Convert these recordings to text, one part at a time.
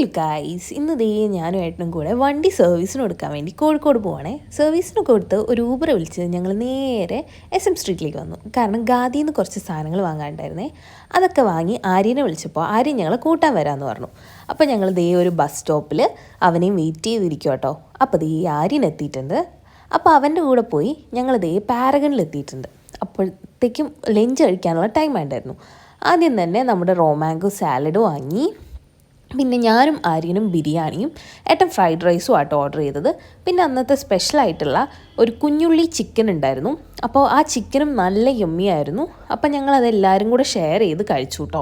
Hello guys, ഇന്ന് ദേ ഞാനും ഏട്ടനും കൂടെ വണ്ടി സർവീസിന് കൊടുക്കാൻ വേണ്ടി കോഴിക്കോട് പോവാണേ. സർവീസിന് കൊടുത്ത് ഒരു ഊബർ വിളിച്ച് ഞങ്ങൾ നേരെ SM സ്ട്രീറ്റിലേക്ക് വന്നു. കാരണം ഗാദിയിൽ നിന്ന് കുറച്ച് സാധനങ്ങൾ വാങ്ങാനുണ്ടായിരുന്നേ. അതൊക്കെ വാങ്ങി ആര്യനെ വിളിച്ചപ്പോൾ ആര്യൻ ഞങ്ങളെ കൂട്ടാൻ വരാമെന്ന് പറഞ്ഞു. അപ്പോൾ ഞങ്ങൾ ദേ ഒരു ബസ് സ്റ്റോപ്പിൽ അവനെയും വെയിറ്റ് ചെയ്തിരിക്കും കേട്ടോ. അപ്പോൾ ദേ ആര്യൻ എത്തിയിട്ടുണ്ട്. അപ്പോൾ അവൻ്റെ കൂടെ പോയി ഞങ്ങൾ ദേ പാരഗണിൽ എത്തിയിട്ടുണ്ട്. അപ്പോഴത്തേക്കും ലഞ്ച് കഴിക്കാനുള്ള ടൈം ആയിട്ടായിരുന്നു. ആദ്യം തന്നെ നമ്മുടെ റോമാങ്കോ സാലഡ് വാങ്ങി. പിന്നെ ഞാനും ആര്യനും ബിരിയാണിയും ഏട്ടൻ ഫ്രൈഡ് റൈസും ആട്ടോ ഓർഡർ ചെയ്തത്. പിന്നെ അന്നത്തെ സ്പെഷ്യലായിട്ടുള്ള ഒരു കുഞ്ഞുള്ളി ചിക്കൻ ഉണ്ടായിരുന്നു. അപ്പോൾ ആ ചിക്കനും നല്ല യമ്മിയായിരുന്നു. അപ്പോൾ ഞങ്ങളതെല്ലാവരും കൂടെ ഷെയർ ചെയ്ത് കഴിച്ചു കേട്ടോ.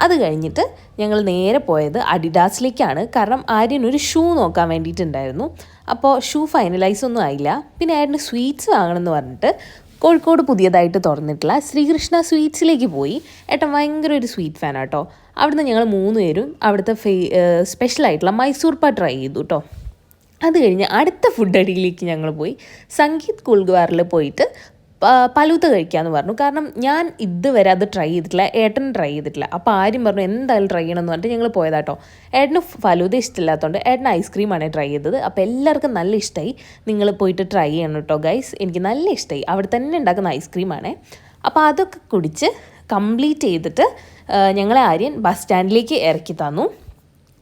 അത് കഴിഞ്ഞിട്ട് ഞങ്ങൾ നേരെ പോയത് അഡിഡാസിലേക്കാണ്. കാരണം ആര്യൻ ഒരു ഷൂ നോക്കാൻ വേണ്ടിയിട്ടുണ്ടായിരുന്നു. അപ്പോൾ ഷൂ ഫൈനലൈസ് ഒന്നും ആയില്ല. പിന്നെ ഏട്ടന് സ്വീറ്റ്സ് വാങ്ങണമെന്ന് പറഞ്ഞിട്ട് കോഴിക്കോട് പുതിയതായിട്ട് തുറന്നിട്ടുള്ള ശ്രീകൃഷ്ണ സ്വീറ്റ്സിലേക്ക് പോയി. ഏട്ടൻ ഭയങ്കര ഒരു സ്വീറ്റ് ഫാനാണ് കേട്ടോ. അവിടുന്ന് ഞങ്ങൾ 3 പേരും അവിടുത്തെ സ്പെഷ്യലായിട്ടുള്ള മൈസൂർ പാക്ക് ട്രൈ ചെയ്തു കേട്ടോ. അത് കഴിഞ്ഞ് അടുത്ത ഫുഡ് അടിയിലേക്ക് ഞങ്ങൾ പോയി സംഗീത് കുൽഗ്വാറിൽ പോയിട്ട് ഫലൂദ കഴിക്കാമെന്ന് പറഞ്ഞു. കാരണം ഞാൻ ഇതുവരെ അത് ട്രൈ ചെയ്തിട്ടില്ല, ഏട്ടൻ ട്രൈ ചെയ്തിട്ടില്ല. അപ്പോൾ ആരും പറഞ്ഞു എന്തായാലും ട്രൈ ചെയ്യണമെന്ന് പറഞ്ഞിട്ട് ഞങ്ങൾ പോയതാട്ടോ. ഏട്ടന് ഫലൂദ ഇഷ്ടമില്ലാത്തതുകൊണ്ട് ഏട്ടൻ ഐസ്ക്രീമാണ് ട്രൈ ചെയ്തത്. അപ്പോൾ എല്ലാവർക്കും നല്ല ഇഷ്ടമായി. നിങ്ങൾ പോയിട്ട് ട്രൈ ചെയ്യണം കേട്ടോ ഗൈസ്. എനിക്ക് നല്ല ഇഷ്ടമായി. അവിടെ തന്നെ ഉണ്ടാക്കുന്ന ഐസ്ക്രീമാണേ. അപ്പോൾ അതൊക്കെ കുടിച്ച് കംപ്ലീറ്റ് ചെയ്തിട്ട് ഞങ്ങളെ ആര്യൻ ബസ് സ്റ്റാൻഡിലേക്ക് ഇറക്കി തന്നു.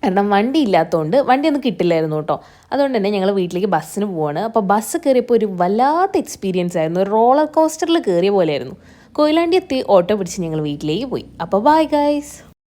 കാരണം വണ്ടി ഇല്ലാത്തതുകൊണ്ട് വണ്ടിയൊന്നും കിട്ടില്ലായിരുന്നു കേട്ടോ. അതുകൊണ്ട് തന്നെ ഞങ്ങൾ വീട്ടിലേക്ക് ബസ്സിന് പോവാണ്. അപ്പോൾ ബസ് കയറിയപ്പോൾ ഒരു വല്ലാത്ത എക്സ്പീരിയൻസ് ആയിരുന്നു. ഒരു റോളർ കോസ്റ്ററിൽ കയറിയ പോലെയായിരുന്നു. കൊയിലാണ്ടി എത്തി ഓട്ടോ പിടിച്ച് ഞങ്ങൾ വീട്ടിലേക്ക് പോയി. അപ്പോൾ ബൈ ഗൈസ്.